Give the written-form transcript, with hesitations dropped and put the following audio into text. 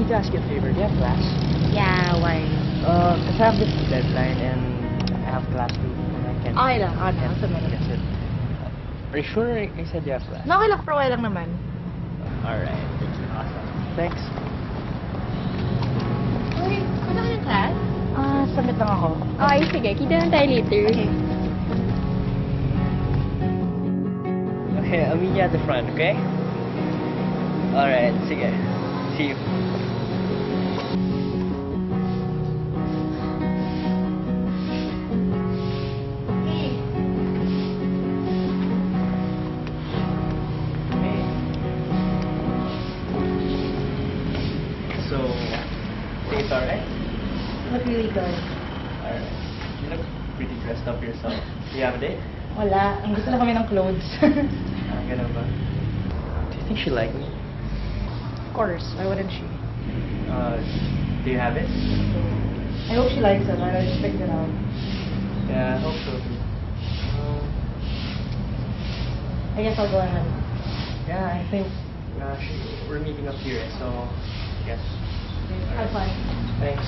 need to ask you a favor. Do you have class? Yeah, why? Because I have this deadline and I have class too. And I can't. Okay lang, ano, sa mga. Yes, it. Are you sure I said you have class? No, okay lang, pero okay lang naman. Alright. Awesome. Thanks. Uy, wala ka ng class? Submit lang ako. Okay, sige. Kita lang tayo later. Okay. Okay, I'll meet you at the front, okay? Alright, sige. See you. So, think it's alright? Look really good. Alright. You look pretty dressed up yourself. Do you have a date? Wala. Ang gusto lang kami ng clothes. Ganun ba? Do you think she like me? Of course. Why wouldn't she? Do you have it? I hope she likes it. I just picked it out. Yeah, I hope so too. I guess I'll go ahead. Yeah, I think we're meeting up here, so yes. Have fun. Thanks.